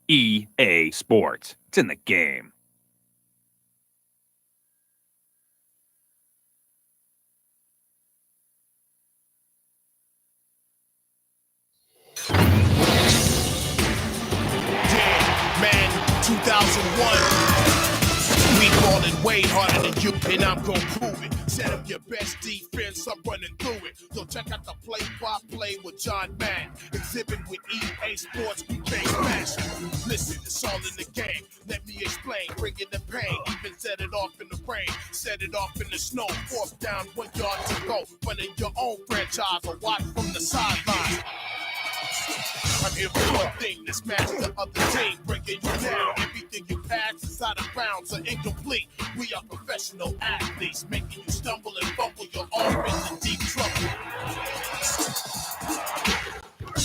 EA Sports. It's in the game. Yeah, man, 2001. We ballin' way harder than you, and I'm gon' prove it. Set up your best defense, I'm running through it. Yo, check out the play-by-play with John Madden. Exhibit with EA Sports, we can't smash it. Listen, it's all in the game. Let me explain, bring in the pain. Even set it off in the rain, set it off in the snow. Fourth down, 1 yard to go. Running your own franchise or watch from the sideline. I'm here for one thing, to smash the other team, breaking you down. Everything you pass is out of bounds or incomplete. We are professional athletes, making you stumble and fumble. You're always in deep trouble.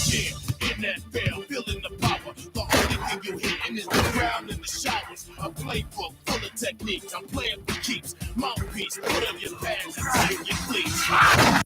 Yeah, NFL, feeling the power. The only thing you hitting is the ground in the showers. A playbook full of techniques. I'm playing for keeps. Mouthpiece, put on your pads and tighten your cleats.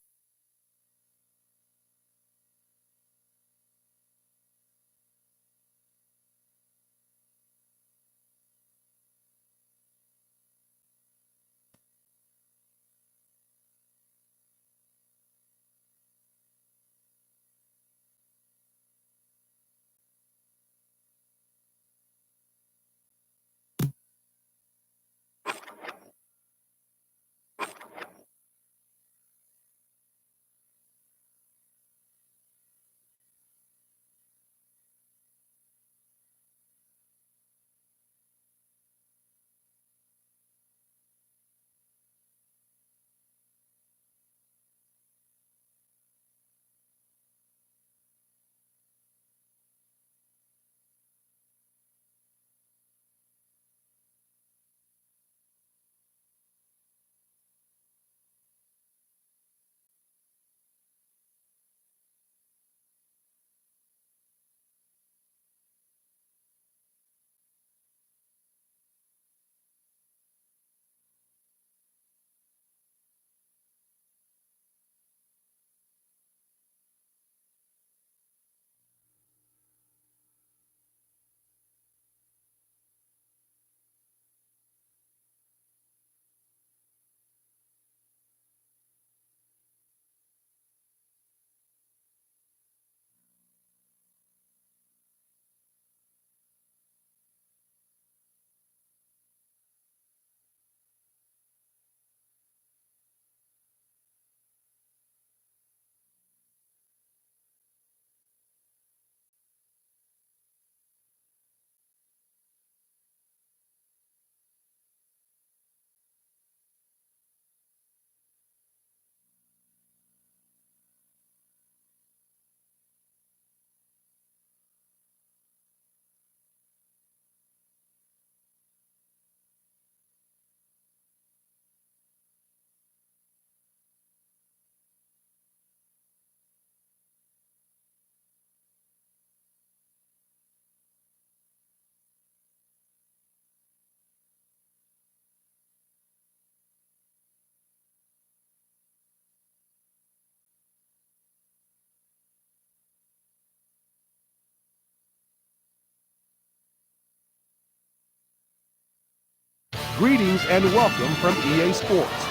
Greetings and welcome from EA Sports.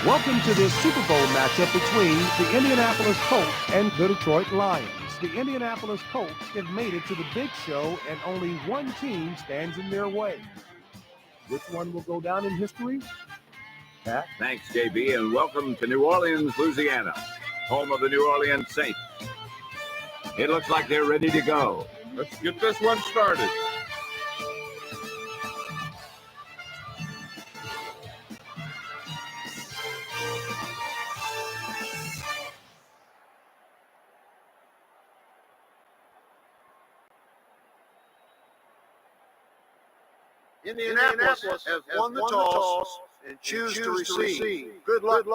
Welcome to this Super Bowl matchup between the Indianapolis Colts and the Detroit Lions. The Indianapolis Colts have made it to the big show and only one team stands in their way. Which one will go down in history? Pat? Thanks, JB, and welcome to New Orleans, Louisiana, home of the New Orleans Saints. It looks like they're ready to go. Let's get this one started. Indianapolis has won the toss and choose to receive. Good luck.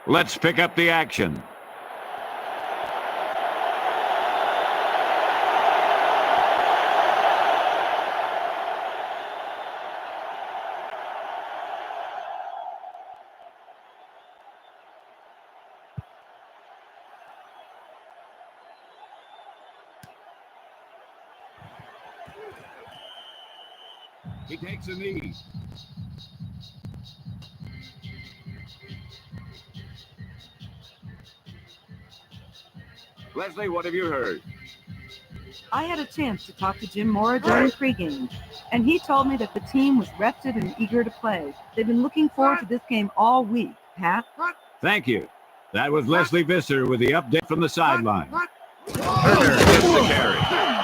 Let's pick up the action. He takes a knee. Leslie, what have you heard? I had a chance to talk to Jim Mora during pregame, and he told me that the team was rested and eager to play. They've been looking forward to this game all week, Pat. Thank you. That was Leslie Visser with the update from the sideline. Turner gets the carry.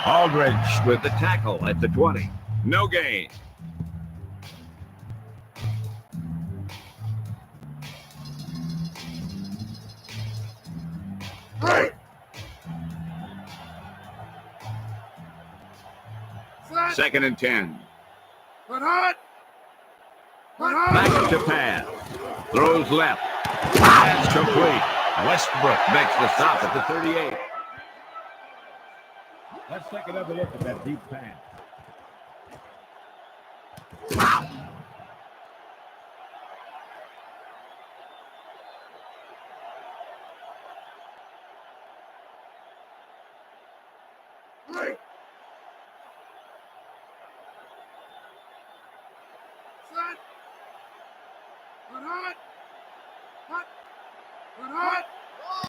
Aldridge with the tackle at the 20. No gain. Second and 10. Back to pass. Throws left. Pass complete. Westbrook makes the stop at the 38. Let's take another look at that deep pass.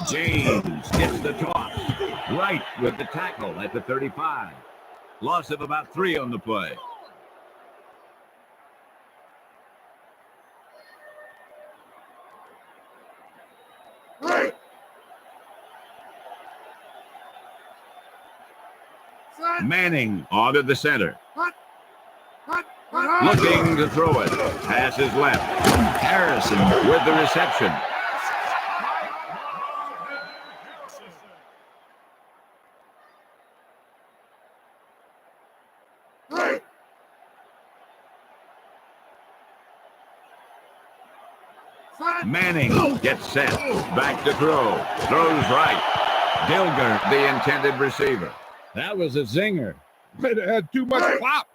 James gets the toss. Right with the tackle at the 35. Loss of about 3 on the play. Manning onto the center. Looking to throw it. Pass is left. Harrison with the reception. Manning gets set. Back to throw. Throws right. Dilger, the intended receiver. That was a zinger. It had too much pop.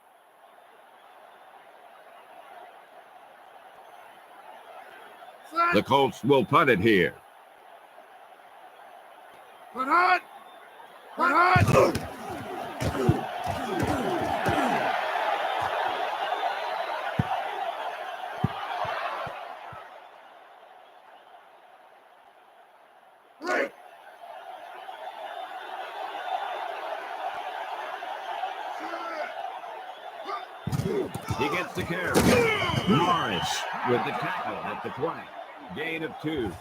The Colts will punt it here. He gets the carry. Morris with the tackle at the 20. Gain of 2.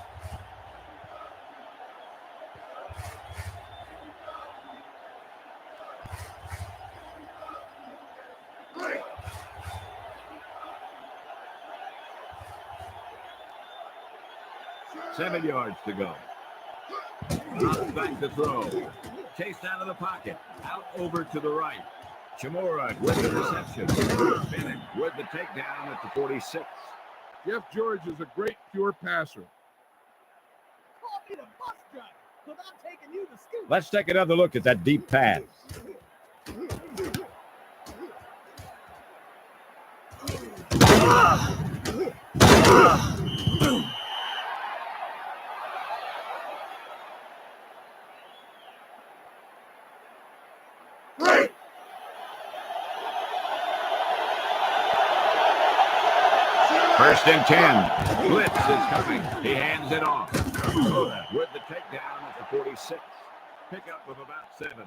Seven yards to go. Drops back to throw. Chased out of the pocket. Out over to the right. Chamora with the reception. Bennett with the takedown at the 46. Jeff George is a great pure passer. Let's take another look at that deep pass. First and 10. Blitz is coming. He hands it off. With the takedown at the 46. Pickup of about 7.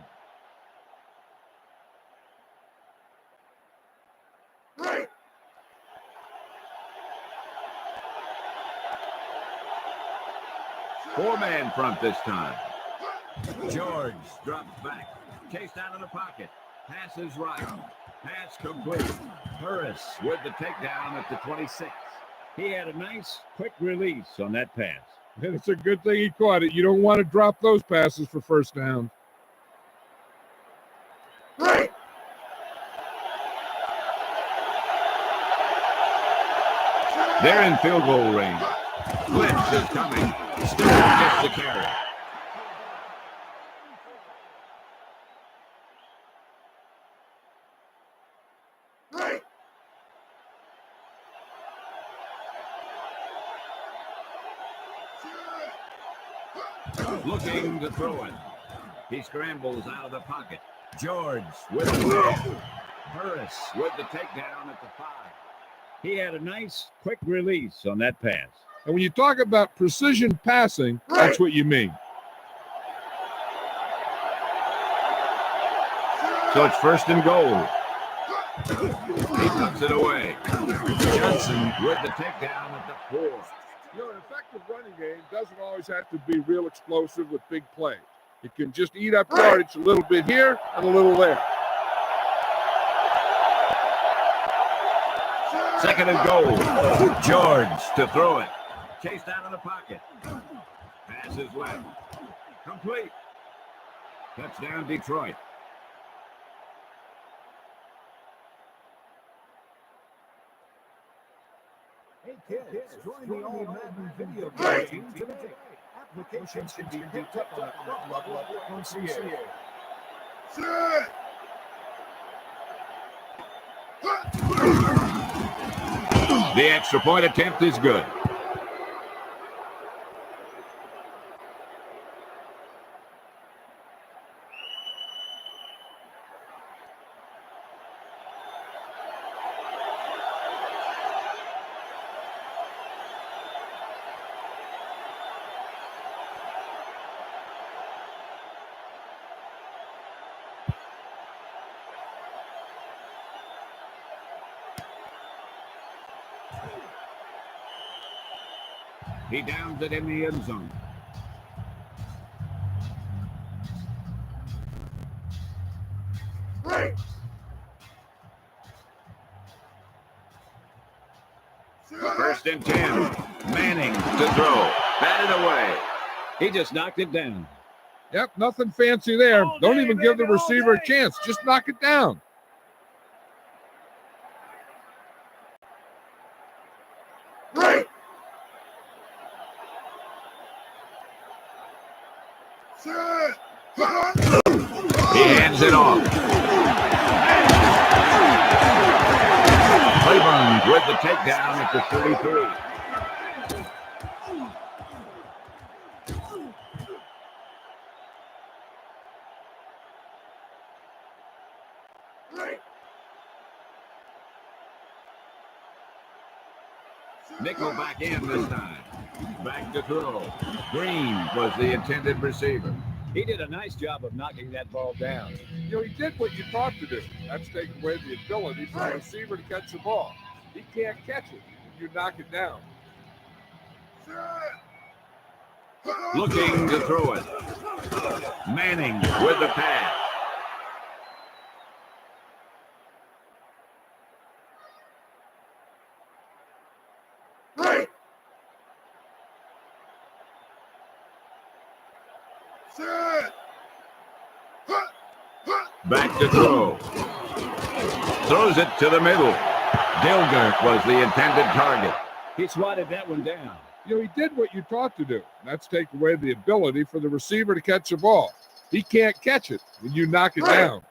Four-man front this time. George drops back. Chased out of the pocket. Passes right. Pass complete. Harris with the takedown at the 26. He had a nice, quick release on that pass. And it's a good thing he caught it. You don't want to drop those passes for first down. They're in field goal range. Blitz is coming. Still gets the carry. Looking to throw it. He scrambles out of the pocket. George with the ball. Burris with the takedown at the 5. He had a nice, quick release on that pass. And when you talk about precision passing, that's what you mean. So it's first and goal. He tucks it away. Johnson with the takedown at the 4. An effective running game doesn't always have to be real explosive with big plays. It can just eat up yardage a little bit here and a little there. Second and goal. George to throw it. Chased out of the pocket. Passes left. Complete. Touchdown, Detroit. Hey kids, join the All Madden video game team today. Applications can be picked up on a club level at OCA. The extra point attempt is good. He downs it in the end zone. First and 10. Manning to throw. Batted away. He just knocked it down. Yep, nothing fancy there. Don't even give the receiver a chance. Just knock it down. He hands it off. Claiborne with the takedown at the 33. Nickel back in this time. Back to throw. Green was the intended receiver. He did a nice job of knocking that ball down. He did what you taught to do. That's taking away the ability for the receiver to catch the ball. He can't catch it. You knock it down. Looking to throw it. Manning with the pass. Back to throw. Throws it to the middle. Dilger was the intended target. He swatted that one down. He did what you taught to do. That's take away the ability for the receiver to catch the ball. He can't catch it when you knock it down.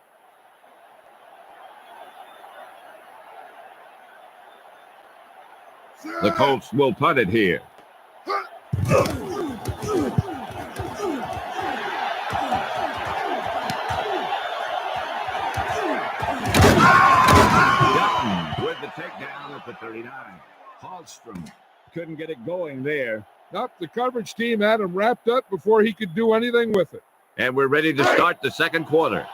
The Colts will punt it here. With the takedown at the 39. Hallstrom couldn't get it going there. Nope, the coverage team had him wrapped up before he could do anything with it. And we're ready to start the second quarter.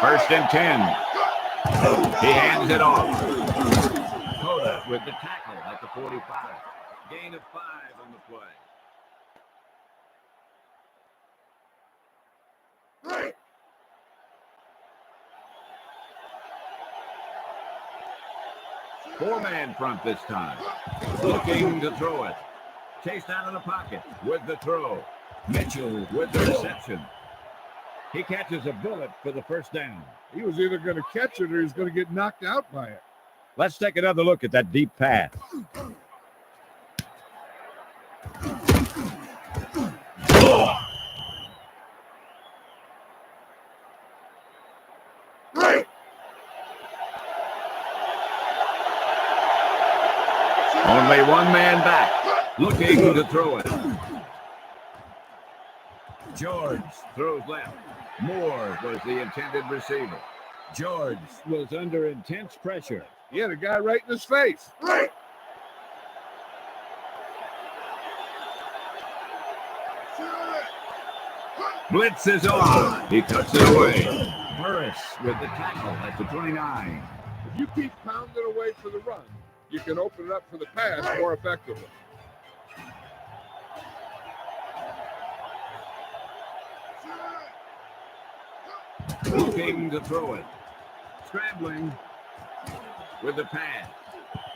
First and 10. He hands it off. Coda with the tackle at the 45. Gain of 5 on the play. Four-man front this time. Looking to throw it. Chased out of the pocket with the throw. Mitchell with the reception. He catches a bullet for the first down. He was either going to catch it or he was going to get knocked out by it. Let's take another look at that deep pass. Only one man back, looking to throw it. George throws left. Moore was the intended receiver. George was under intense pressure. He had a guy right in his face. Blitz is on. He cuts it away. Burris with the tackle at the 29. If you keep pounding away for the run, you can open it up for the pass more effectively. Looking to throw it. Scrambling with the pass.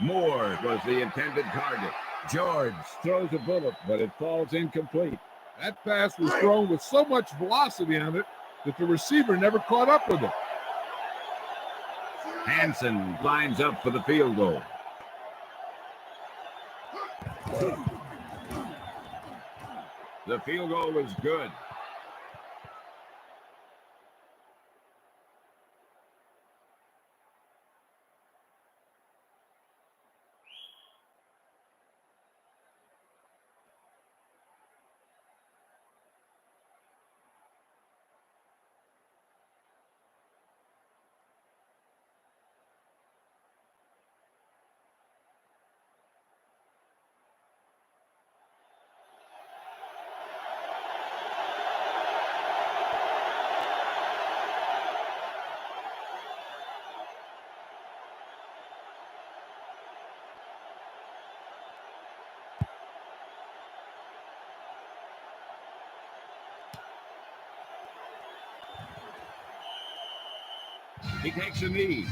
Moore was the intended target. George throws a bullet, but it falls incomplete. That pass was thrown with so much velocity on it that the receiver never caught up with it. Hansen lines up for the field goal. The field goal was good. He takes a knee.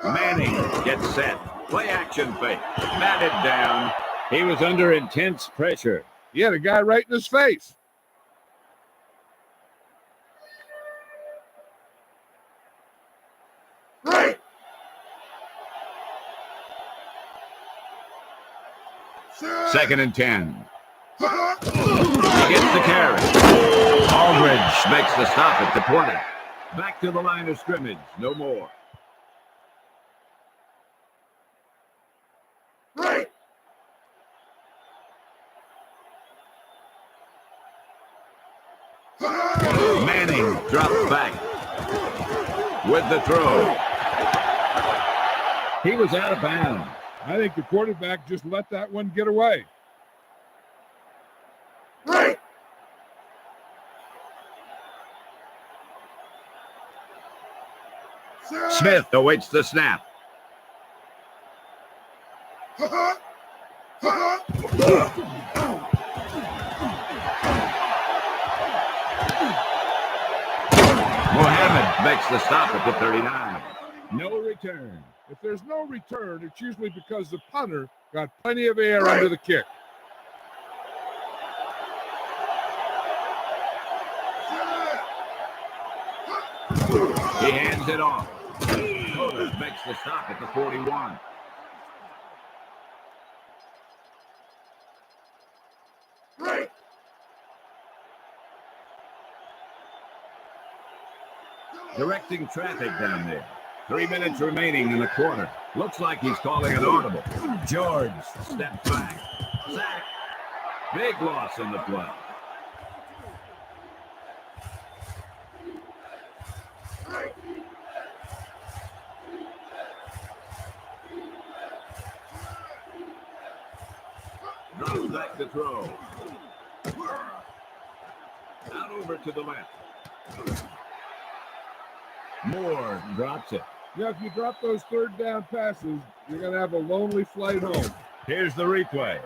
Manning gets set. Play action fake. Batted down. He was under intense pressure. He had a guy right in his face. Second and 10. He gets the carry. Aldridge makes the stop at the 20. Back to the line of scrimmage. No more. Manning drops back with the throw. He was out of bounds. I think the quarterback just let that one get away. Smith awaits the snap. Mohammed makes the stop at the 39. No return. If there's no return, it's usually because the punter got plenty of air under the kick. He hands it off. Colts makes the stop at the 41. Directing traffic down there. 3 minutes remaining in the quarter. Looks like he's calling an audible. George steps back. Sack. Big loss on the play. Drops back to throw. Out over to the left. Moore drops it. Yeah, if you drop those third down passes, you're going to have a lonely flight home. Here's the replay.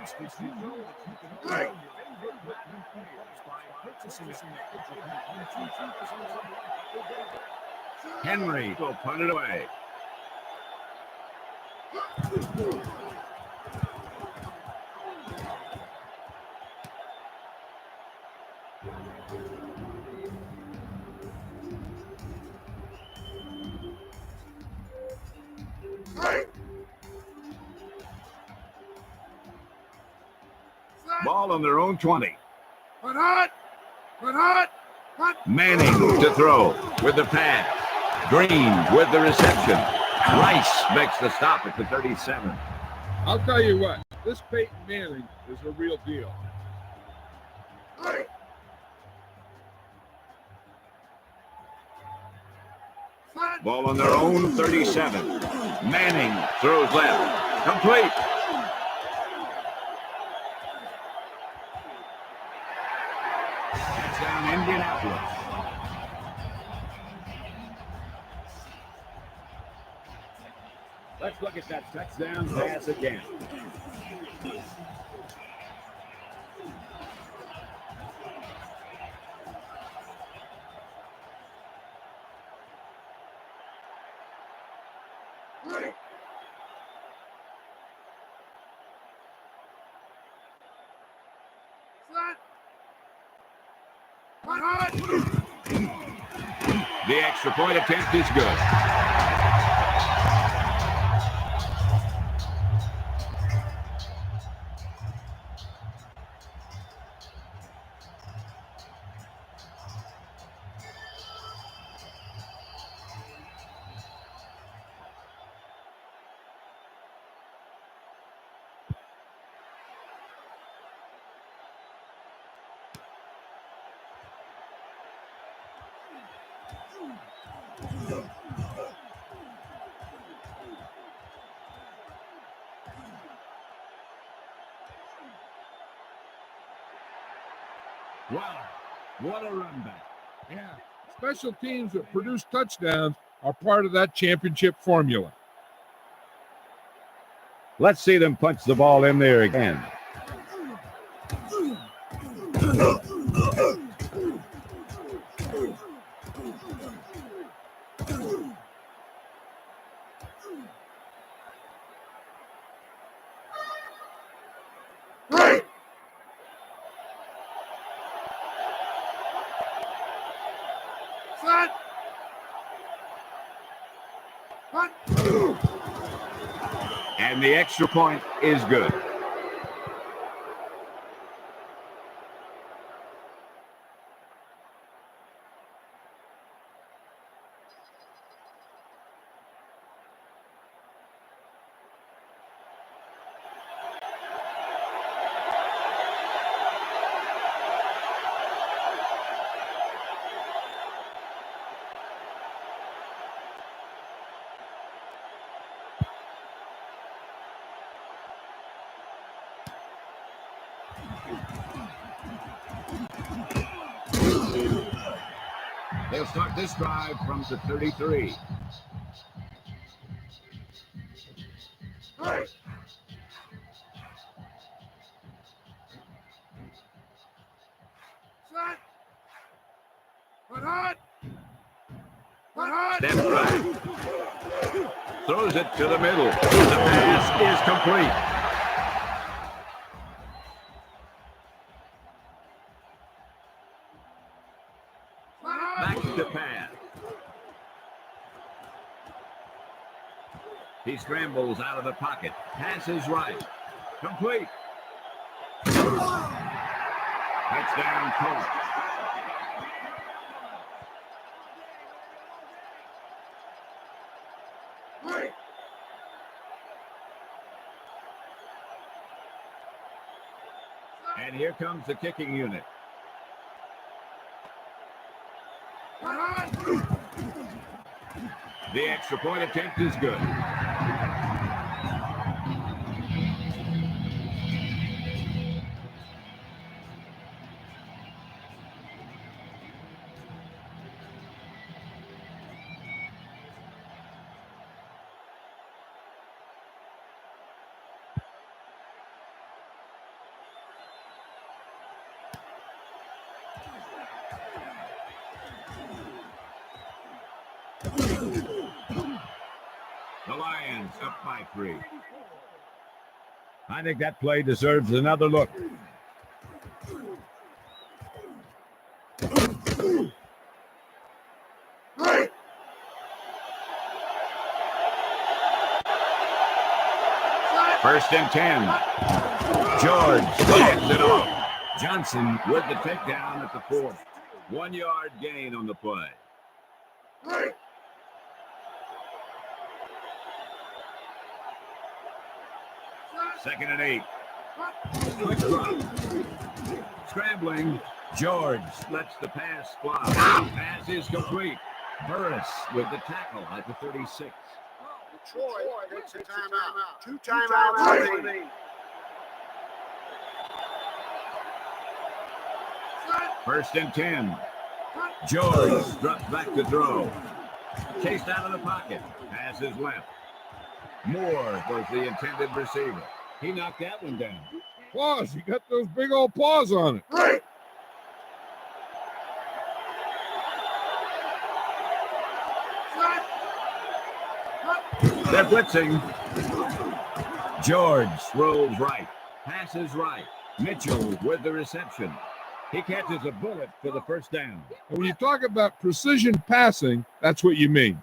Henry will punt it away. Ball on their own 20. Manning to throw with the pass. Green with the reception. Rice makes the stop at the 37. I'll tell you what, this Peyton Manning is a real deal. Ball on their own 37. Manning throws left. Complete. Touchdown, Indianapolis. Let's look at that touchdown pass again. The extra point attempt is good. Wow, what a run back. Yeah, special teams that produce touchdowns are part of that championship formula. Let's see them punch the ball in there again. And the extra point is good. They'll start this drive from the 33. Step right. Throws it to the middle. The pass is complete. Back to pass. He scrambles out of the pocket. Pass is right. Complete. Touchdown, Colts. And here comes the kicking unit. The extra point attempt is good. The Lions up by 3. I think that play deserves another look. First and 10. George hands it off. Johnson with the takedown at the 4. 1 yard gain on the play. 2nd and 8. Quick drop. Scrambling. George lets the pass fly. Pass is complete. Burris with the tackle at the 36. Detroit takes a timeout. 2 timeouts remaining. First and 10. George drops back to throw. Chased out of the pocket. Pass is left. Moore was the intended receiver. He knocked that one down. Paws. He got those big old paws on it. They're blitzing. George rolls right. Passes right. Mitchell with the reception. He catches a bullet for the first down. And when you talk about precision passing, that's what you mean.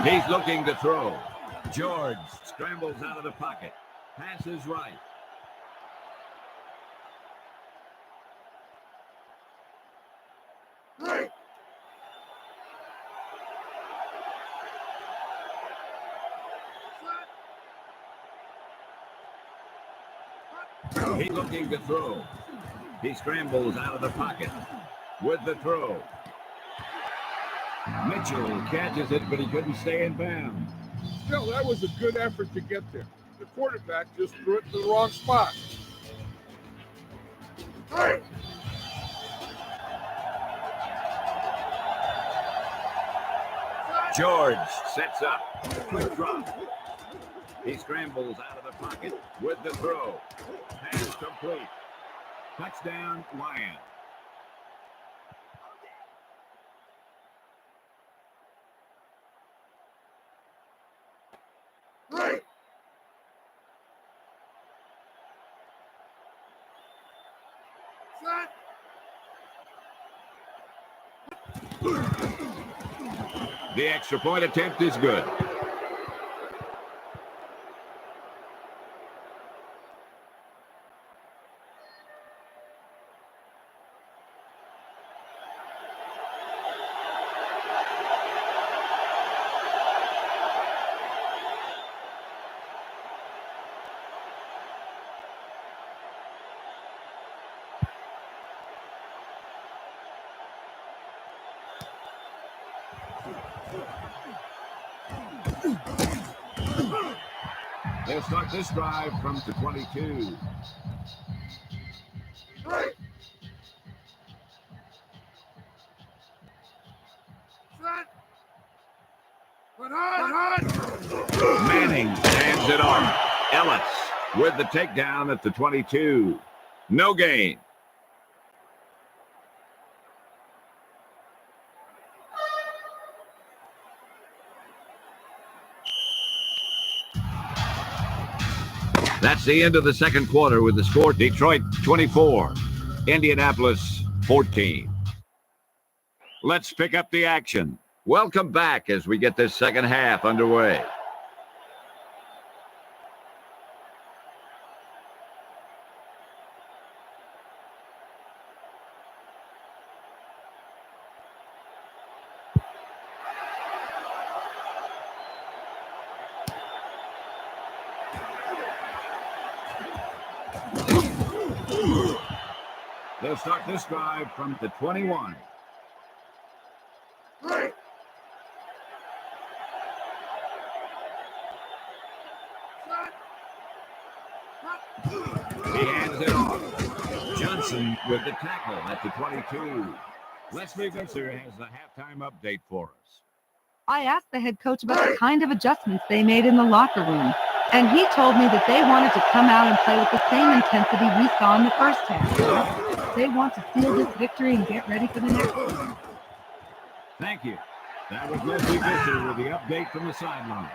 He's looking to throw. George scrambles out of the pocket. Passes right. He's looking to throw. He scrambles out of the pocket with the throw. Mitchell catches it, but he couldn't stay in bounds. Still, that was a good effort to get there. The quarterback just threw it to the wrong spot. George sets up. Quick drop. He scrambles out of the pocket with the throw. Pass complete. Touchdown, Lions. The extra point attempt is good. They'll start this drive from the 22. Manning hands it off. Ellis with the takedown at the 22. No gain. That's the end of the second quarter with the score Detroit 24, Indianapolis 14. Let's pick up the action. Welcome back as we get this second half underway. They'll start this drive from the 21. He hands it off. Johnson with the tackle at the 22. Leslie Visser has the halftime update for us. I asked the head coach about the kind of adjustments they made in the locker room, and he told me that they wanted to come out and play with the same intensity we saw in the first half. They want to seal this victory and get ready for the next one. Thank you. That was Leslie Visser with the update from the sideline.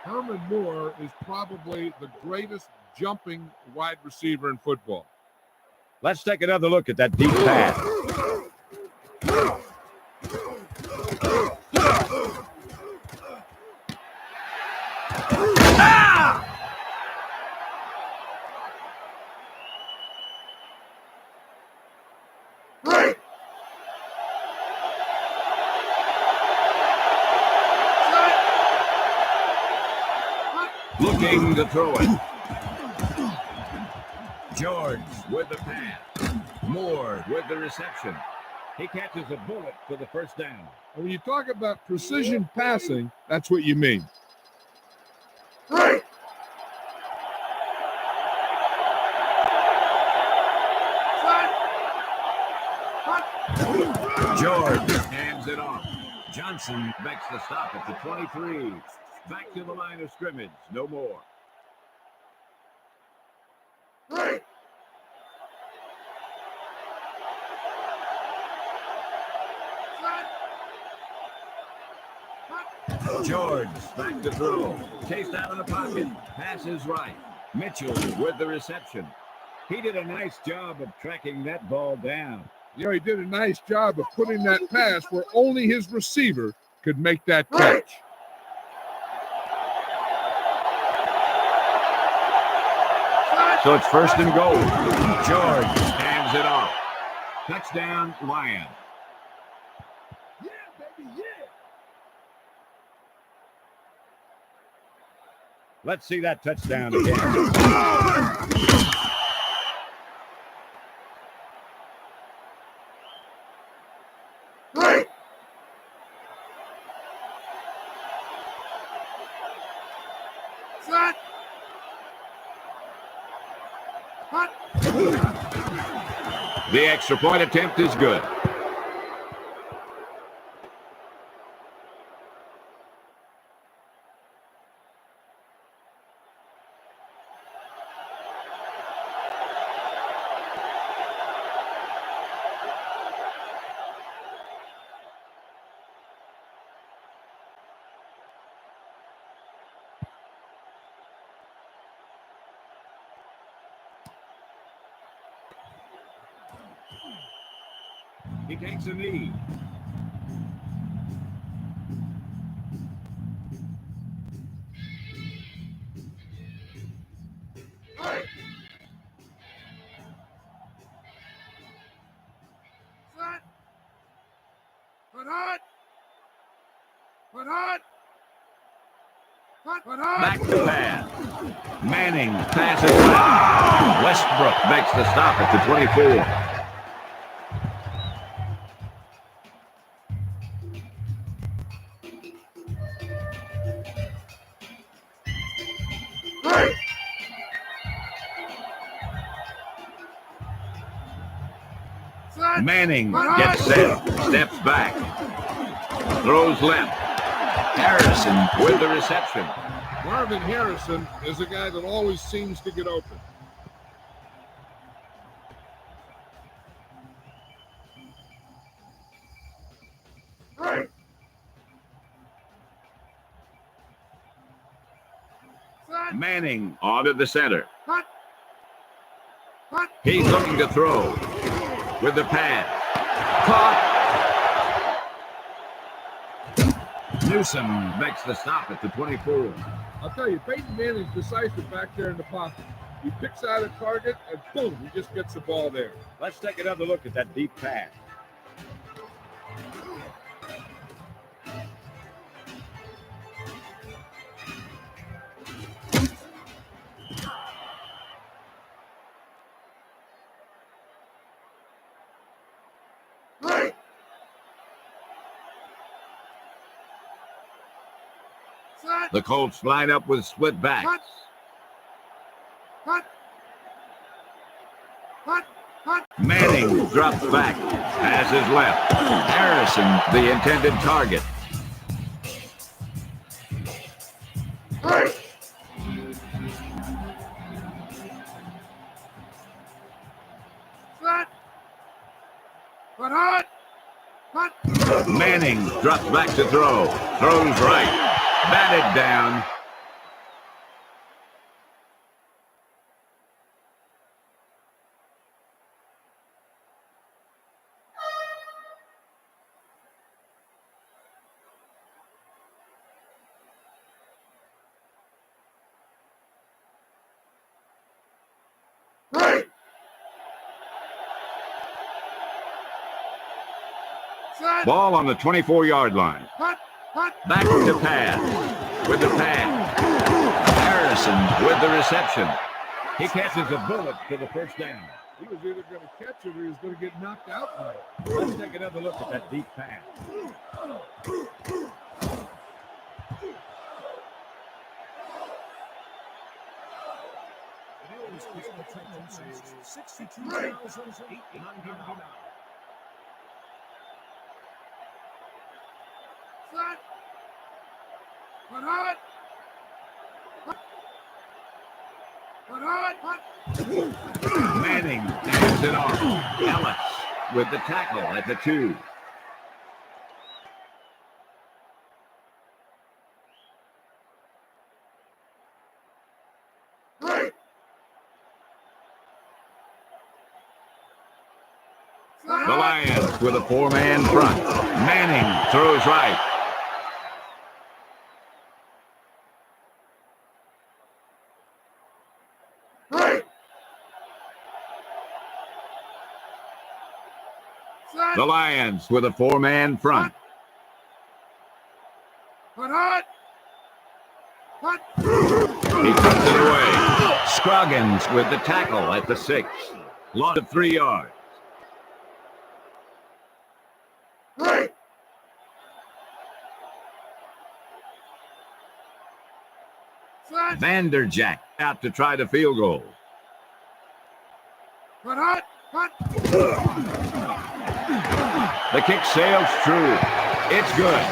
Herman Moore is probably the greatest jumping wide receiver in football. Let's take another look at that deep pass. Looking to throw it. George with the pass. Moore with the reception. He catches a bullet for the first down. And when you talk about precision passing, that's what you mean. George hands it off. Johnson makes the stop at the 23. Back to the line of scrimmage. No more. George back to throw. Chased out of the pocket. Passes right. Mitchell with the reception. He did a nice job of tracking that ball down. You know, he did a nice job of putting that pass where only his receiver could make that catch. So it's first and goal. George hands it off. Touchdown, Lions. Yeah, baby, yeah. Let's see that touchdown again. The extra point attempt is good. He takes a knee. Back to pass. Manning passes back. Westbrook makes the stop at the 24. Manning gets set, steps back, throws left. Harrison with the reception. Marvin Harrison is a guy that always seems to get open. Manning onto the center. He's looking to throw with the pass. Caught. Newsom makes the stop at the 24. I'll tell you, Peyton Manning's decisive back there in the pocket. He picks out a target, and boom, he just gets the ball there. Let's take another look at that deep pass. The Colts line up with split backs. Manning drops back. Passes left. Harrison, the intended target. Manning drops back to throw. Throws right. Batted down. Ball on the 24-yard line. Back to pass. With the pass. Anderson with the reception. He catches a bullet for the first down. He was either going to catch it or he was going to get knocked out by it. Let's take another look at that deep pass. Attendance is 62,899. Manning hands it off. Ellis with the tackle at the 2. The Lions with a 4-man front. Manning throws right. The Lions with a 4-man front. He puts it away. Scroggins with the tackle at the 6. Loss of 3 yards. Vanderjack out to try the field goal. The kick sails true. It's good.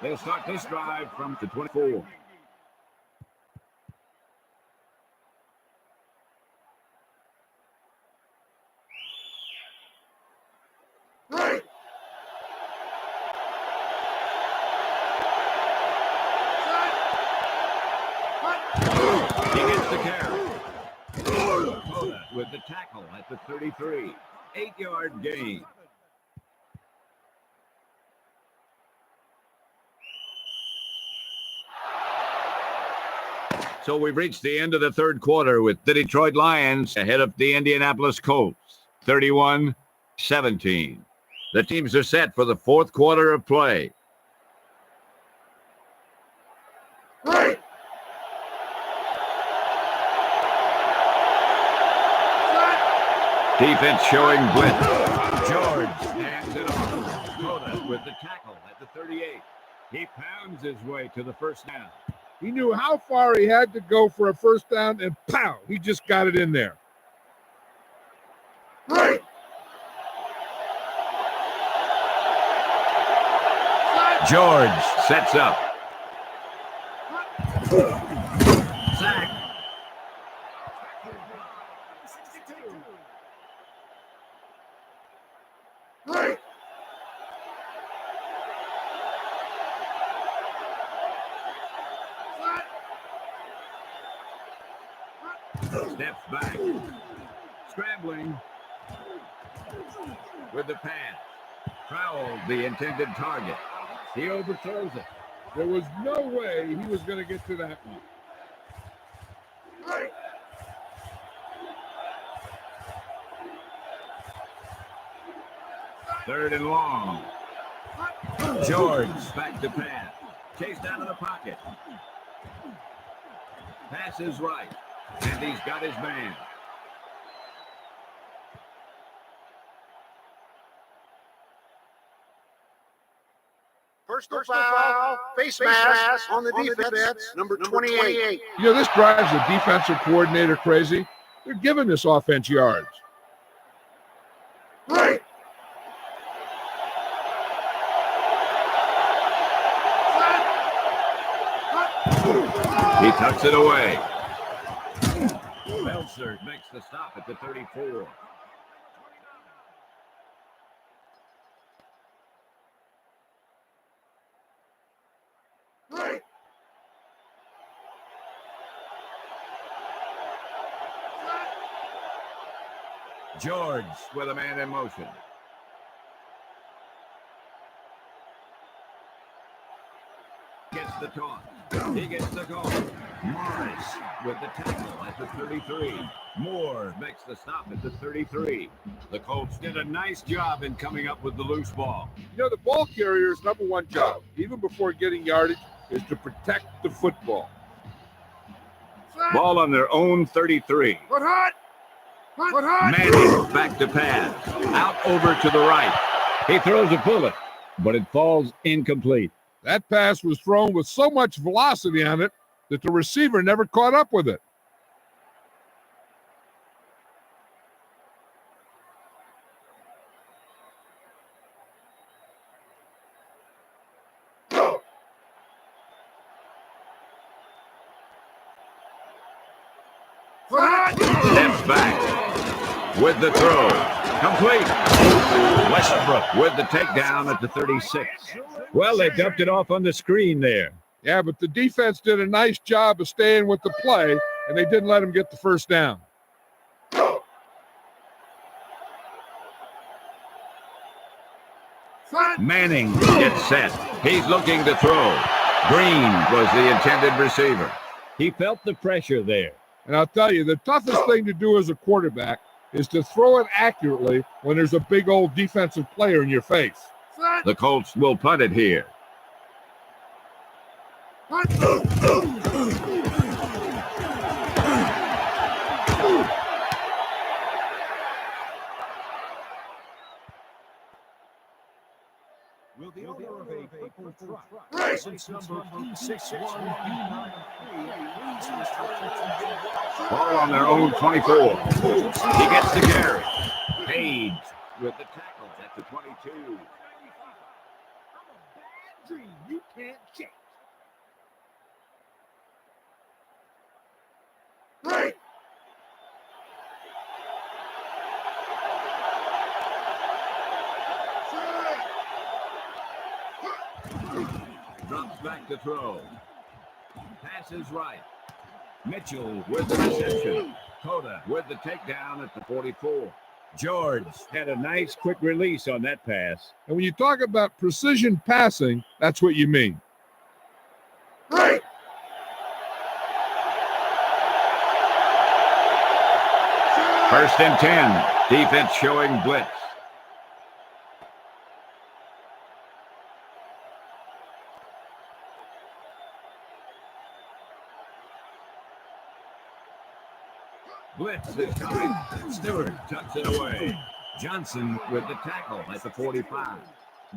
They'll start this drive from the 24. He gets the carry. With the tackle at the 33. 8-yard gain. So we've reached the end of the third quarter with the Detroit Lions ahead of the Indianapolis Colts, 31-17. The teams are set for the fourth quarter of play. Defense showing blitz. George hands it off. Coda with the tackle at the 38. He pounds his way to the first down. He knew how far he had to go for a first down, and pow, he just got it in there. George sets up. Sack. Steps back. Scrambling with the pass. Fouled the intended target. He overthrows it. There was no way he was going to get to that one. Third and long. George back to pass. Chased out of the pocket. Pass is right. And he's got his man. Personal foul, face mask on the defense, number 28. You know, this drives the defensive coordinator crazy. They're giving this offense yards. He tucks it away. Belzer makes the stop at the 34. George with a man in motion. Gets the toss. He gets the goal. Morris with the tackle at the 33. Moore makes the stop at the 33. The Colts did a nice job in coming up with the loose ball. You know, the ball carrier's number one job, even before getting yardage, is to protect the football. Ball on their own 33. What hot? What hot? Manning back to pass. Out over to the right. He throws a bullet, but it falls incomplete. That pass was thrown with so much velocity on it that the receiver never caught up with it. Steps back with the throw. Complete. Westbrook with the takedown at the 36. Well, they dumped it off on the screen there. Yeah, but the defense did a nice job of staying with the play, and they didn't let him get the first down. Manning gets set. He's looking to throw. Green was the intended receiver. He felt the pressure there. And I'll tell you, the toughest thing to do as a quarterback is to throw it accurately when there's a big old defensive player in your face. The Colts will punt it here. Will the owner of a purple truck, license number P61B93, please return Ball on their own 24. He gets the carry. Page with the tackle at the 22. dream you can't change. Right. Drops back to throw. Passes right. Mitchell with the reception. Coda with the takedown at the 44. George had a nice quick release on that pass. And when you talk about precision passing, that's what you mean. Right. First and 10. Defense showing blitz. Blitz is coming. Stewart tucks it away. Johnson with the tackle at the 45.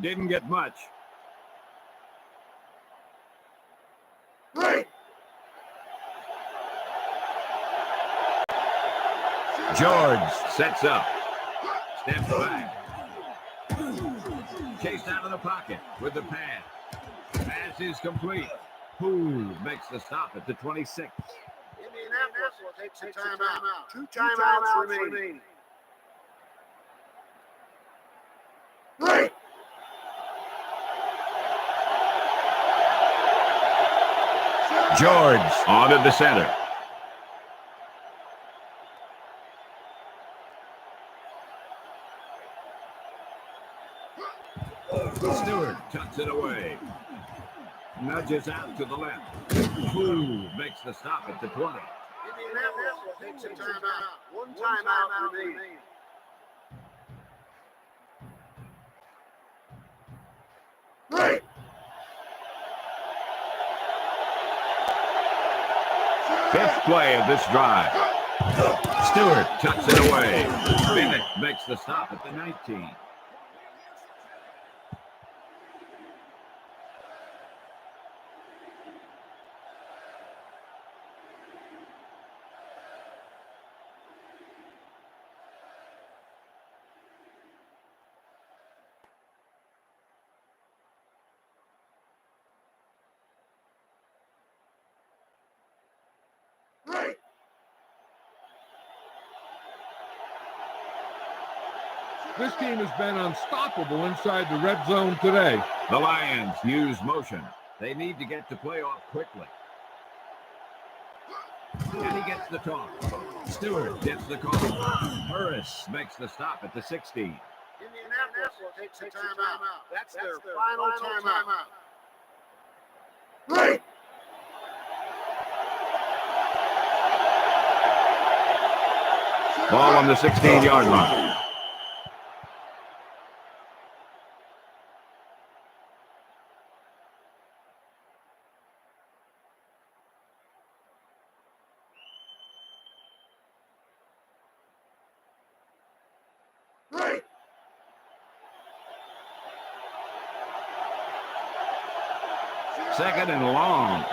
Didn't get much. Right. George sets up. Steps back. Chased out of the pocket with the pass. Pass is complete. Poole makes the stop at the 26. Indianapolis takes a timeout. 2 timeouts remaining. Right. George onto the center. Stewart tucks it away. Nudges out to the left. Poole makes the stop at the 20. Indianapolis takes a timeout. 1 timeout remaining. Right. Fifth play of this drive. Stewart tucks it away. Bennett makes the stop at the 19. Right. This team has been unstoppable inside the red zone today. The Lions use motion. They need to get the play off quickly. And he gets the toss. Stewart gets the call. Harris makes the stop at the 16. Indianapolis takes a timeout. That's their final timeout. Ball on the 16-yard line. Second and long.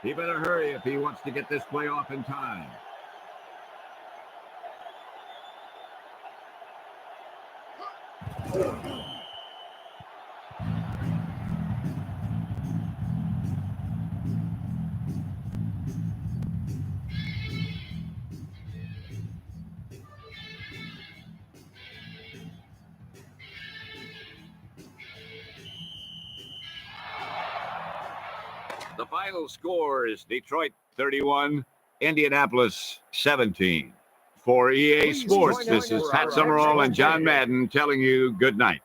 He better hurry if he wants to get this play off in time. The final score is Detroit 31, Indianapolis 17. For EA Sports, this is Pat Summerall and John Madden telling you good night.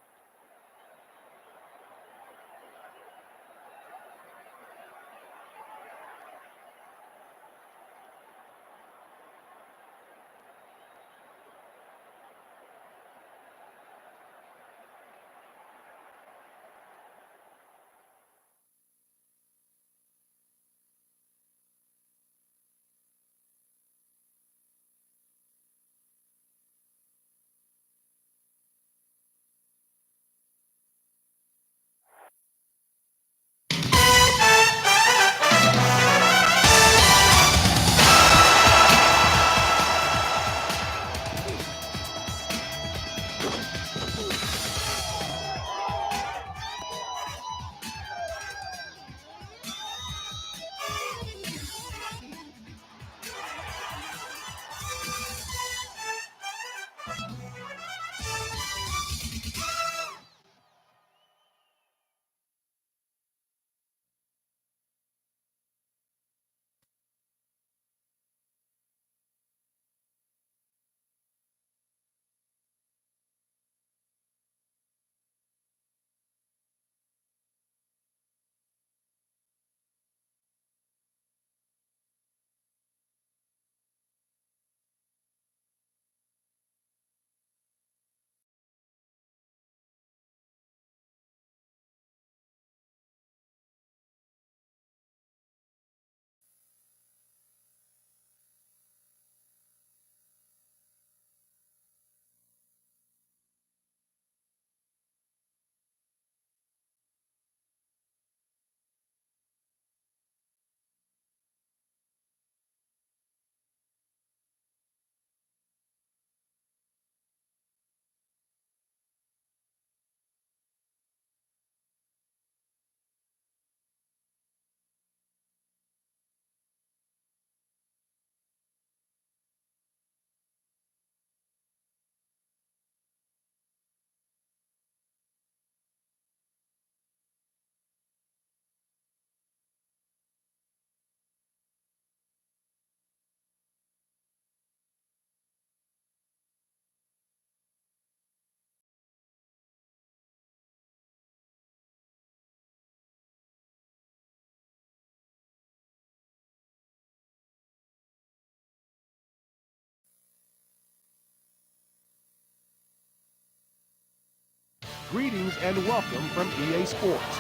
Greetings and welcome from EA Sports.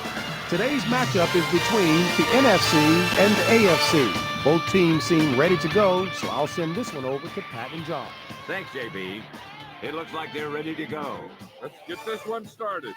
Today's matchup is between the NFC and the AFC. Both teams seem ready to go, so I'll send this one over to Pat and John. Thanks, JB. It looks like they're ready to go. Let's get this one started.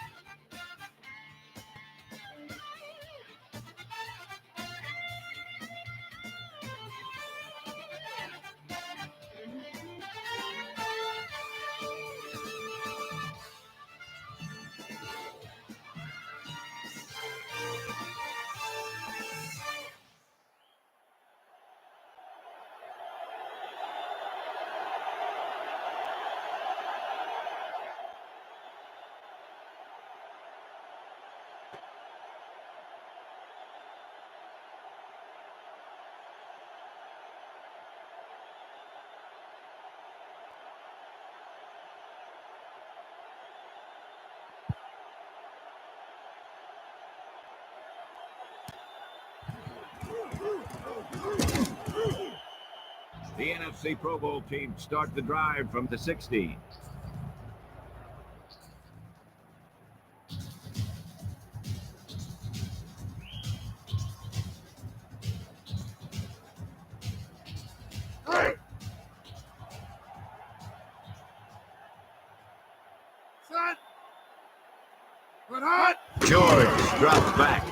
The NFC Pro Bowl team start the drive from the 16. George drops back,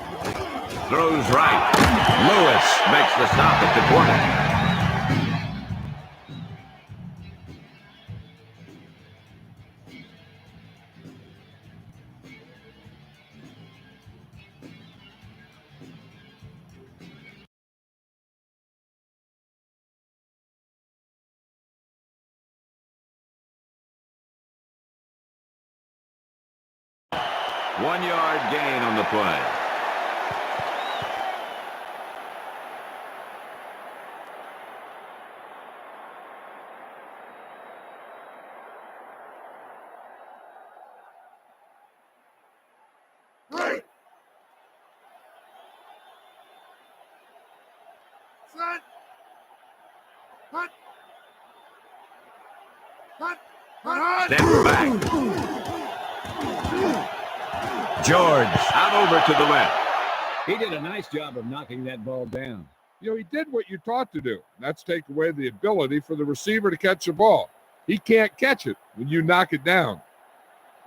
throws right. Lewis makes the stop at the 20. 1 yard gain on the play. Step back. George out over to the left. He did a nice job of knocking that ball down. You know, he did what you taught to do. That's take away the ability for the receiver to catch the ball. He can't catch it when you knock it down.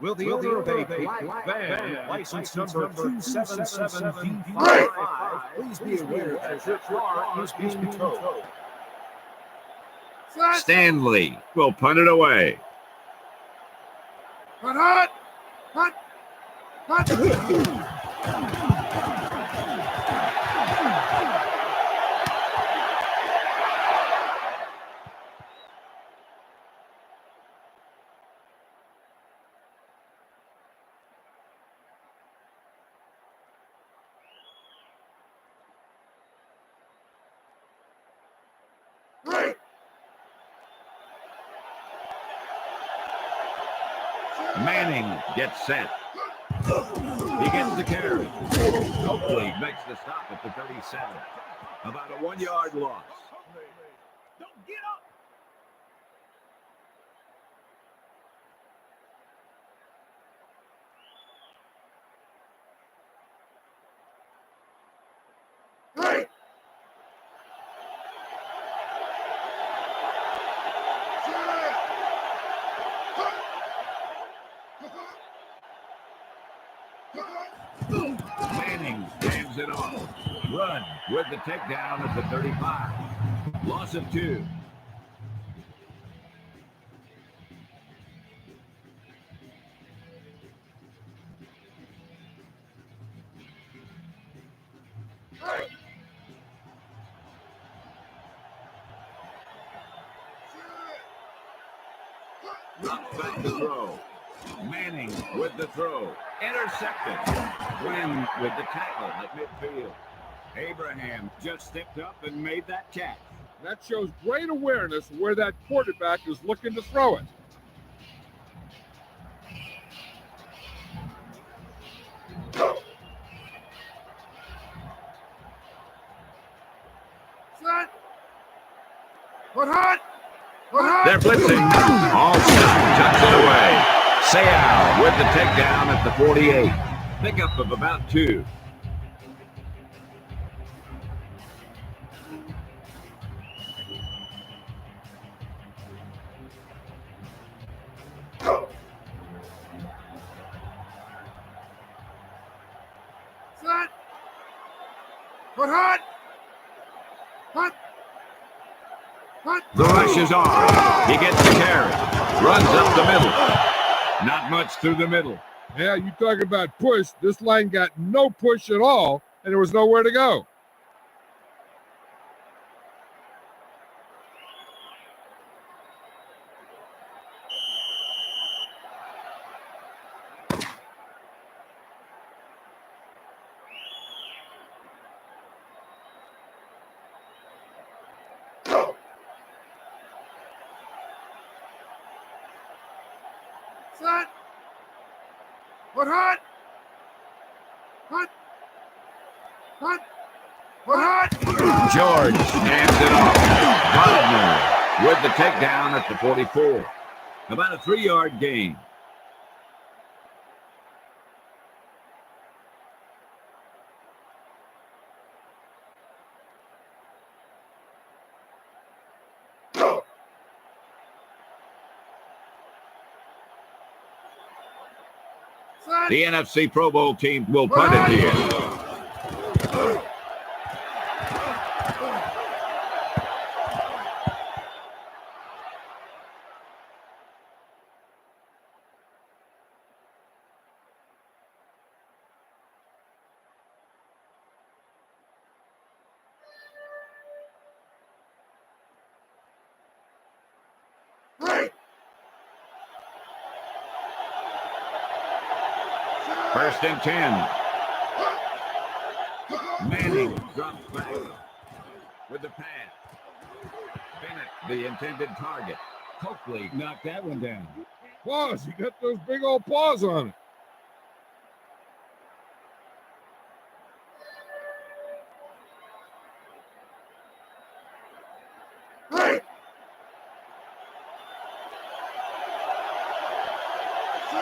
Will the owner of a black van, license number 277D55, please be aware that your car is being towed. Stanley will punt it away. Manning gets set. He gets the carry. Oakley makes the stop at the 37. About a 1 yard loss. Don't get up. Manning jams it off. Run with the takedown at the 35. Loss of 2. Drops back to throw. Manning with the throw. Intercepted. Glenn with the tackle at midfield. Abraham just stepped up and made that catch. That shows great awareness of where that quarterback is looking to throw it. They're blitzing. All set. Tucks it away. Sayal with the takedown at the 48. Pickup of about 2. The rush is on. He gets the carry. Runs up the middle. Not much through the middle. Yeah, you talk about push. This line got no push at all, and there was nowhere to go. George hands it off. Gardner with the takedown at the 44. About a 3-yard gain. The NFC Pro Bowl team will punt it here. First and 10. Manning drops back with the pass. Bennett, the intended target. Coakley knocked that one down. Paws. He got those big old paws on it.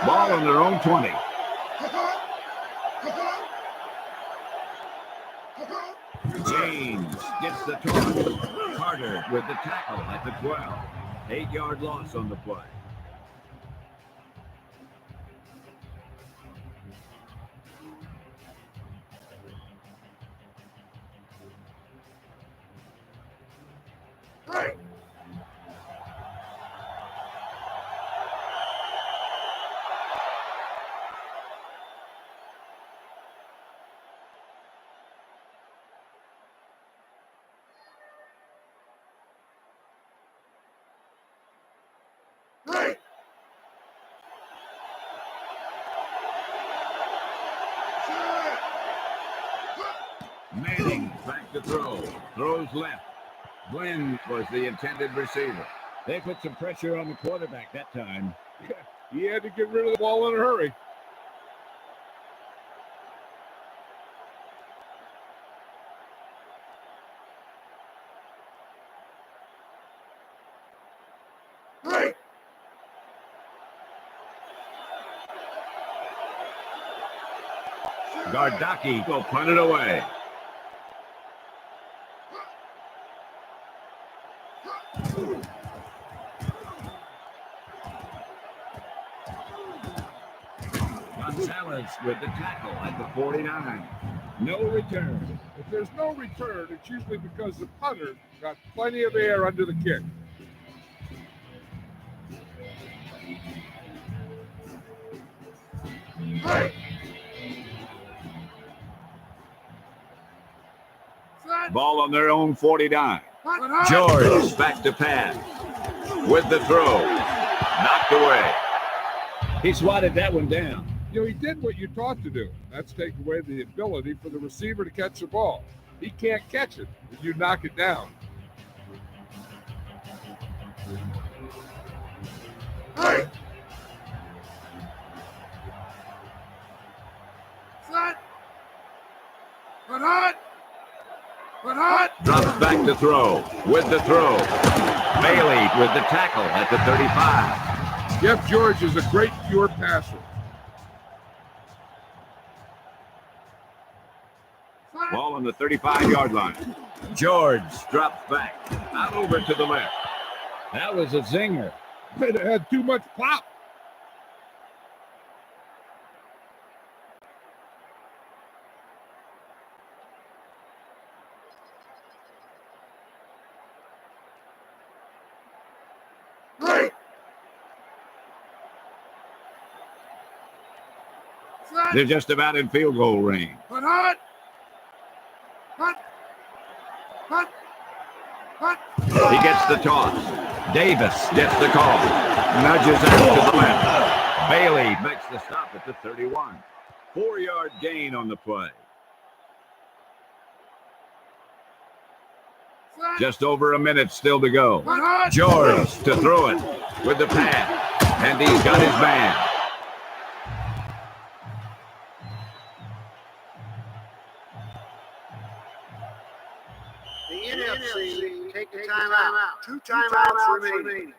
Ball on their own 20. James gets the toss. Carter with the tackle at the 12. 8-yard loss on the play. Manning back to throw. Throws left. Glenn was the intended receiver. They put some pressure on the quarterback that time. He had to get rid of the ball in a hurry. Gardaki will punt it away. Gonzalez with the tackle at the 49. No return. If there's no return, it's usually because the punter got plenty of air under the kick. Ball on their own 49. George back to pass. With the throw. Knocked away. He swatted that one down. You know, he did what you taught to do. That's take away the ability for the receiver to catch the ball. He can't catch it if you knock it down. Drops back to throw. With the throw. Bailey with the tackle at the 35. Jeff George is a great pure passer. Ball on the 35-yard line. George drops back. Out over to the left. That was a zinger. It had too much pop. They're just about in field goal range. He gets the toss. Davis gets the call. Nudges out to the left. Bailey makes the stop at the 31. 4-yard gain on the play. Just over a minute still to go. George to throw it with the pass. And he's got his man. The NFC take the timeout. 2 timeouts remaining.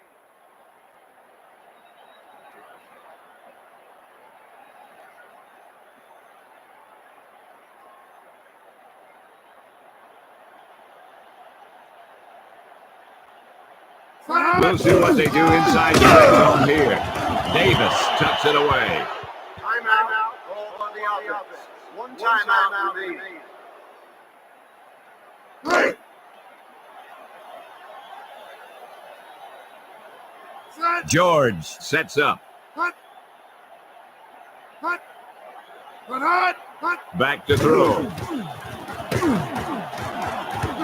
We'll see what they do inside the red zone here. Davis tucks it away. Timeout called on the offense. 1 timeout remaining. George sets up. Back to throw.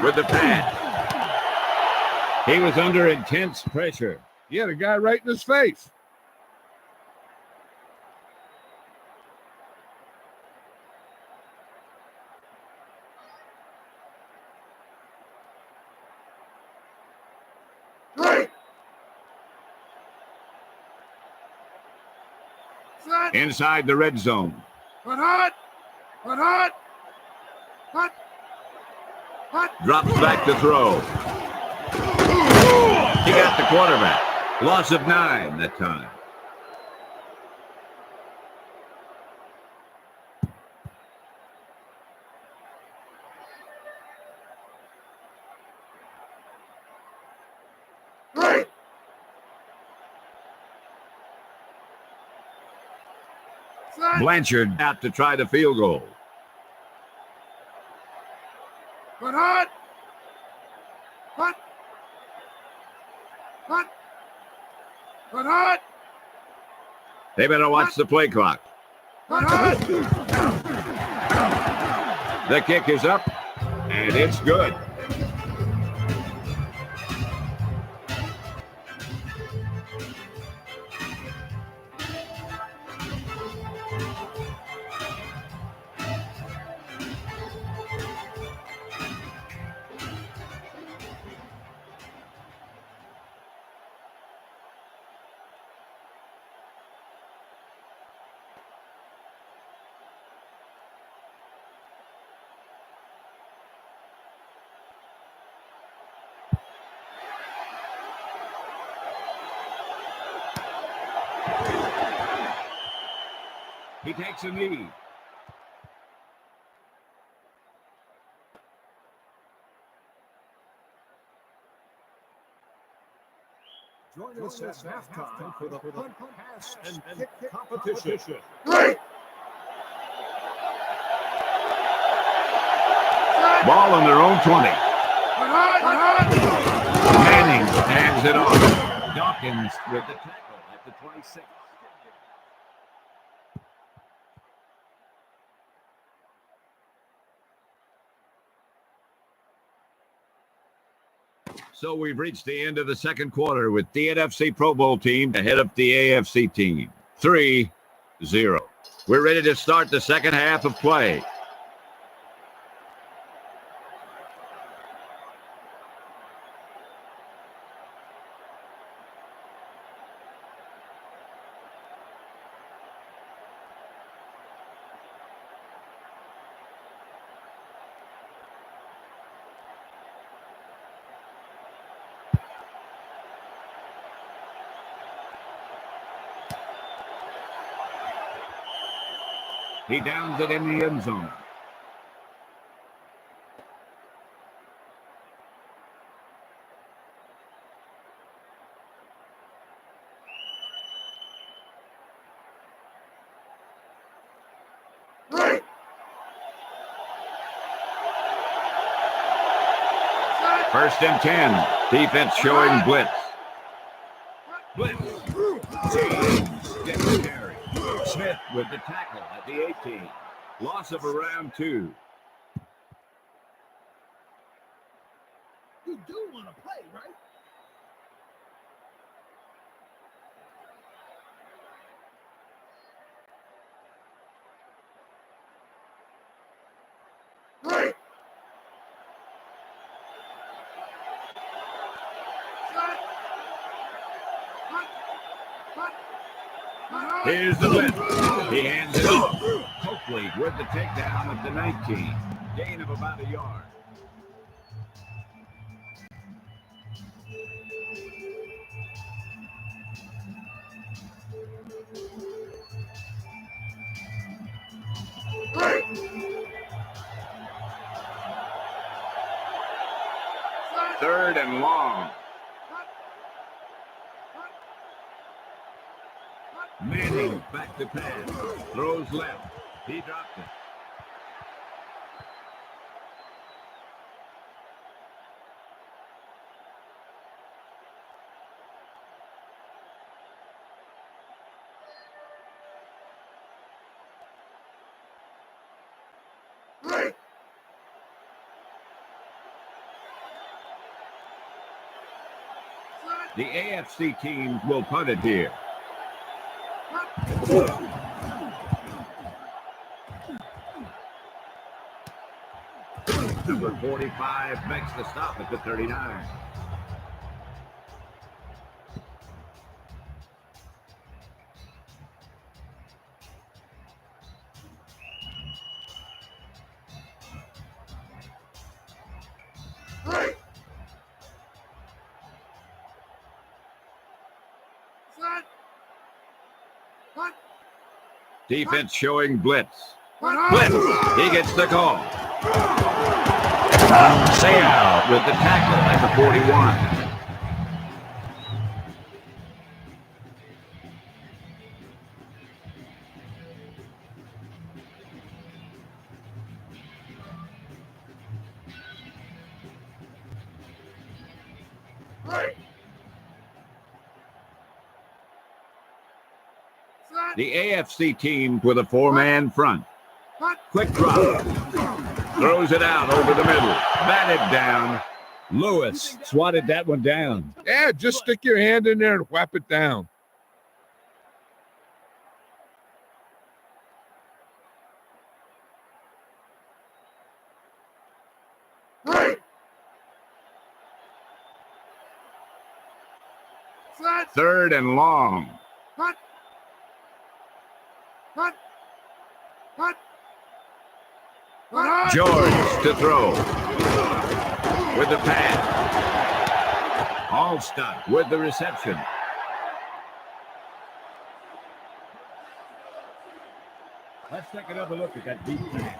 With the pass. He was under intense pressure. He had a guy right in his face. Inside the red zone. Drops back to throw. He got the quarterback. Loss of 9 that time. Blanchard out to try the field goal. They better watch the play clock. The kick is up, and it's good. He takes a knee. Join us at halftime for the punt, pass, and kick competition. Ball on their own 20. Manning hands it off. Dawkins with the tackle at the 26. So we've reached the end of the second quarter with the NFC Pro Bowl team ahead of the AFC team. 3-0. We're ready to start the second half of play. He downs it in the end zone. First and 10. Defense showing blitz. Blitz. Gets the carry. Smith with the tackle at the 18. Loss of around 2. You do want to play, right? Here's the blitz. He hands it off. Coakley with the takedown at the 19. Gain of about a yard. Third and long. Manning back to pass. Throws left. He dropped it. The AFC team will punt it here. Number 45 makes the stop at the 39. Defense showing blitz. Blitz. He gets the call. Stay out with the tackle at the 41. The AFC team with a four-man front. Quick drop. Throws it out over the middle. Batted down. Lewis swatted that one down. Yeah, just stick your hand in there and whap it down. Third and long. George to throw. With the pass. Allstott with the reception. Let's take another look at that deep pass.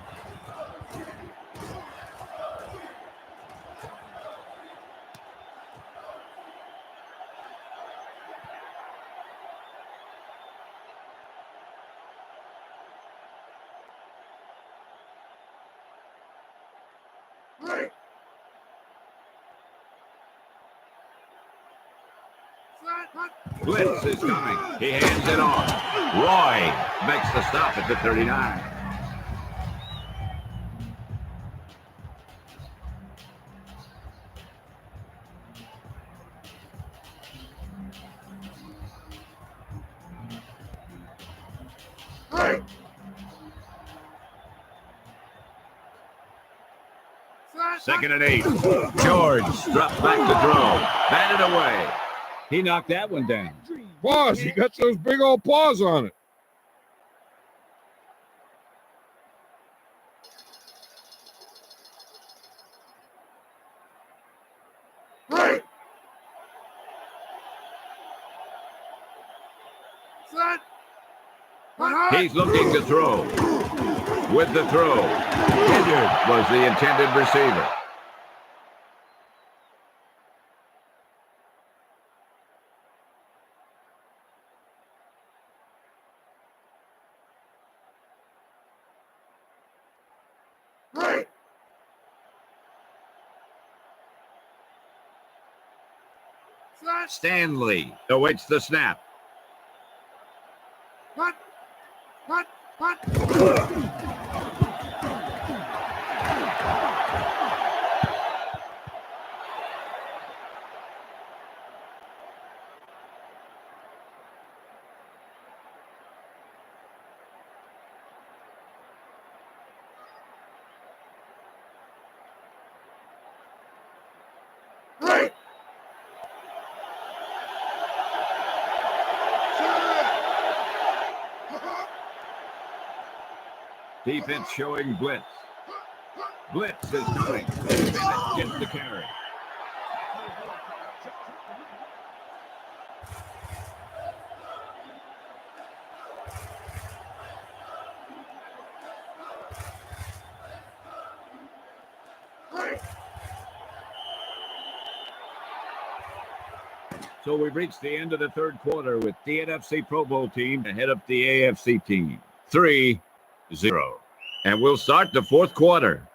Blitz is coming. He hands it off. Roy makes the stop at the 39. Second and 8. George drops back to throw. Batted away. He knocked that one down. Paws, he got those big old paws on it. He's looking to throw. With the throw. Hilliard was the intended receiver. Stanley awaits the snap. Defense showing blitz. Blitz is coming. Bennett gets the carry. So we've reached the end of the third quarter with the NFC Pro Bowl team ahead of the AFC team. 3-0. And we'll start the fourth quarter.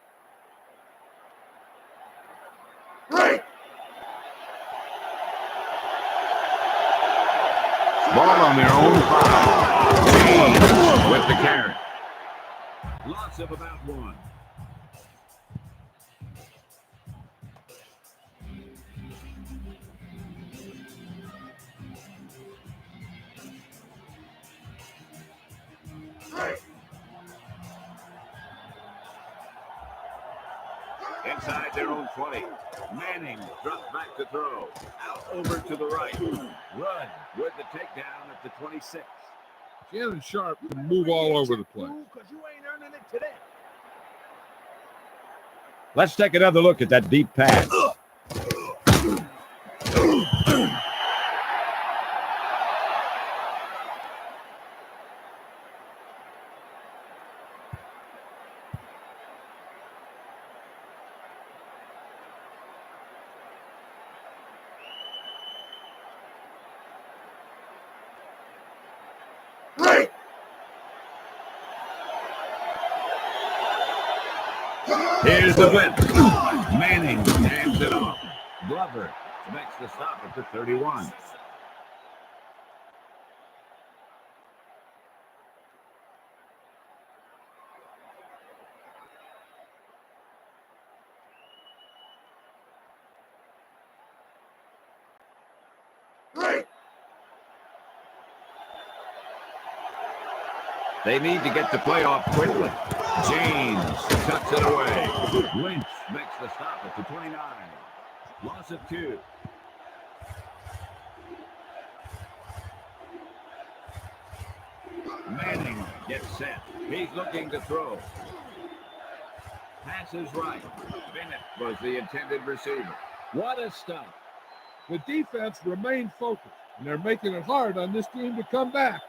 Ball on their own 5. James with the carry. Loss of about 1. Inside their own 20. Manning drops back to throw. Out over to the right. Rudd with the takedown at the 26. Shannon Sharp can move all over the place. Let's take another look at that deep pass. Here's the blitz. Manning hands it off. Glover makes the stop at the 31. They need to get the play off quickly. James cuts it away. Lynch makes the stop at the 29. Loss of 2. Manning gets set. He's looking to throw. Passes right. Bennett was the intended receiver. What a stop. The defense remained focused, and they're making it hard on this team to come back.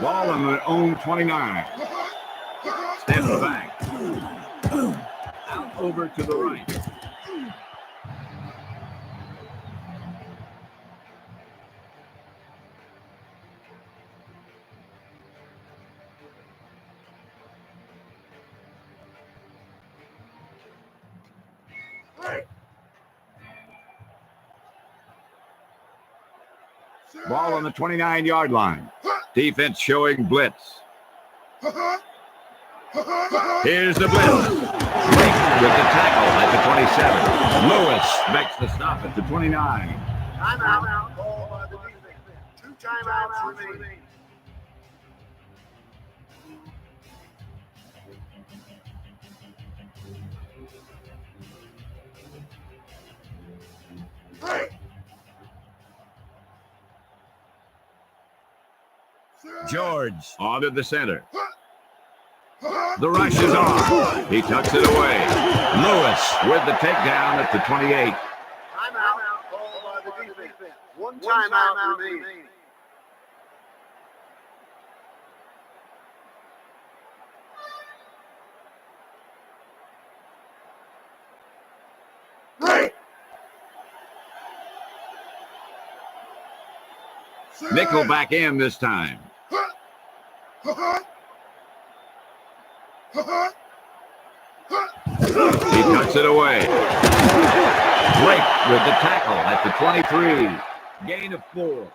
Ball on their own 29. Steps back. Out over to the right. Ball on the 29-yard line. Defense showing blitz. Here's the blitz. Blake with the tackle at the 27. Lewis makes the stop at the 29. Timeout. Call by the defense. 2 timeouts remaining. George onto the center. The rush is on. He tucks it away. Lewis with the takedown at the 28. Timeout. Call by the defense. 1 timeout remaining. Nickel back in this time. He cuts it away. Blake with the tackle at the 23. Gain of 4.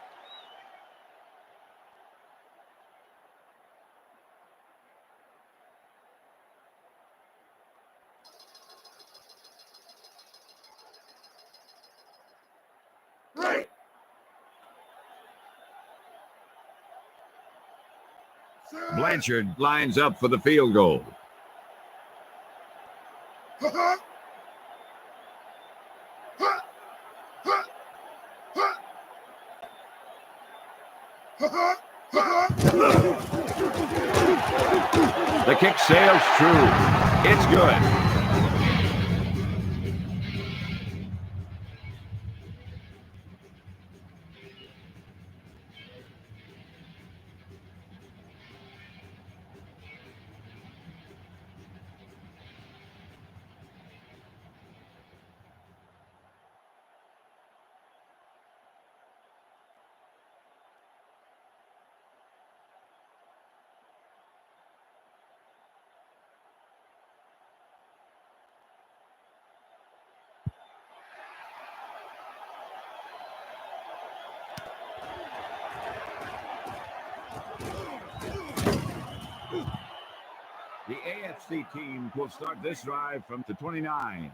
Blanchard lines up for the field goal. The kick sails true. It's good. The AFC team will start this drive from the 29.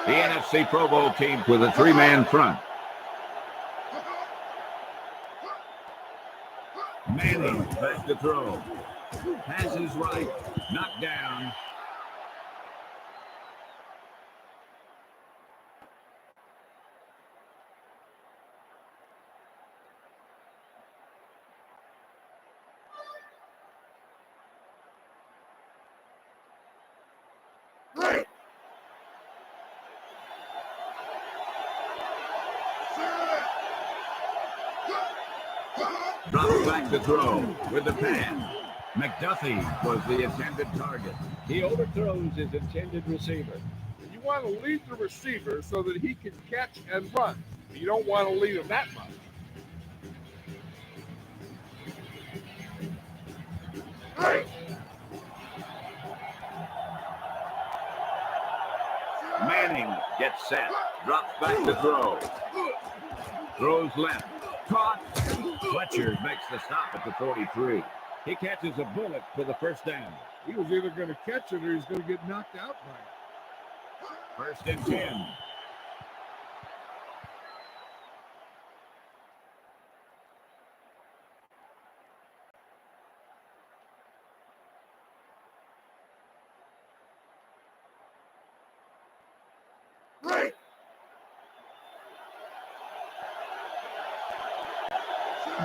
The NFC Pro Bowl team with a three-man front. Manning back to throw. Passes right. Knocked down. Drops back to throw with the pass. McDuffie was the intended target. He overthrows his intended receiver. You want to lead the receiver so that he can catch and run. You don't want to lead him that much. Manning gets set. Drops back to throw. Throws left. Caught. Fletcher makes the stop at the 43. He catches a bullet for the first down. He was either going to catch it or he's going to get knocked out by it. 1st and 10.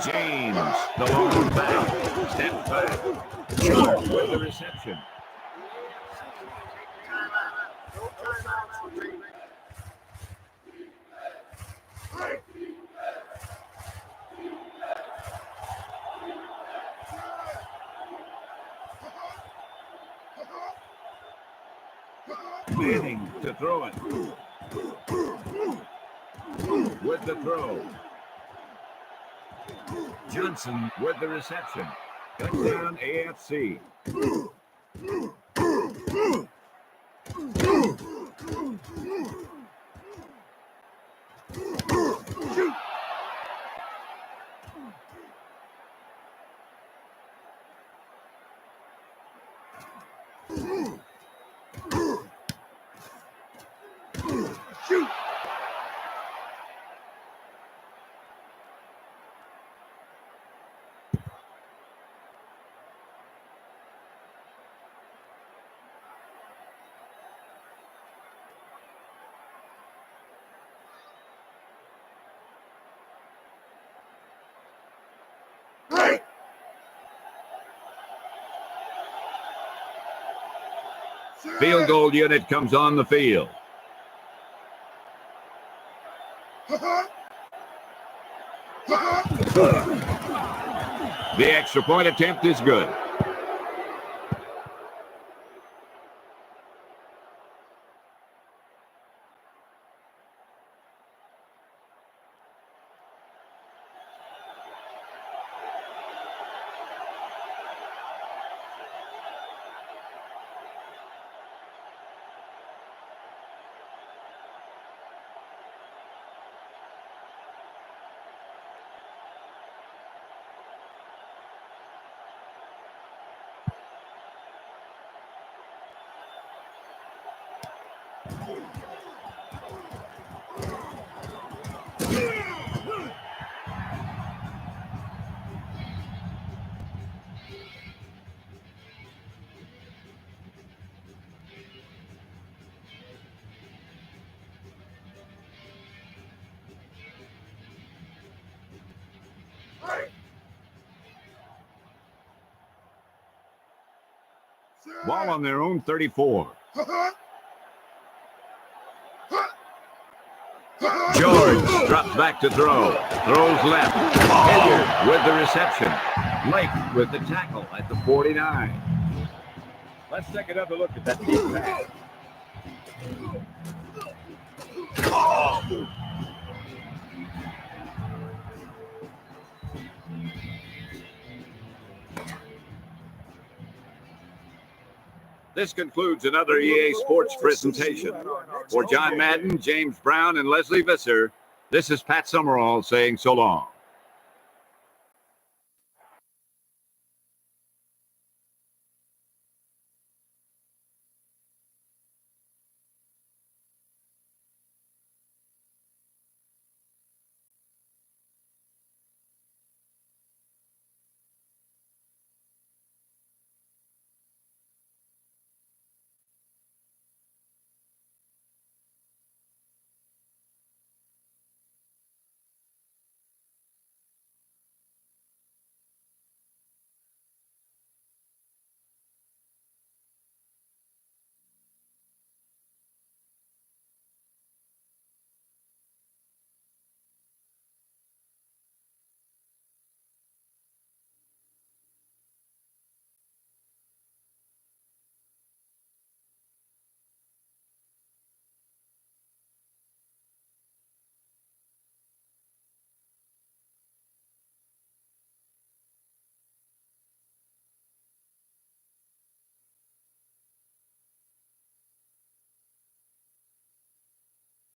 James, the lone back, steps back, with the reception. Manning to throw it. With the throw. Johnson with the reception. Touchdown AFC. Shoot! Field goal unit comes on the field. The extra point attempt is good. Ball on their own 34. George drops back to throw. Throws left. Hilliard with the reception. Blake with the tackle at the 49. Let's take another look at that deep pass. This concludes another EA Sports presentation. For John Madden, James Brown, and Leslie Visser, this is Pat Summerall saying so long.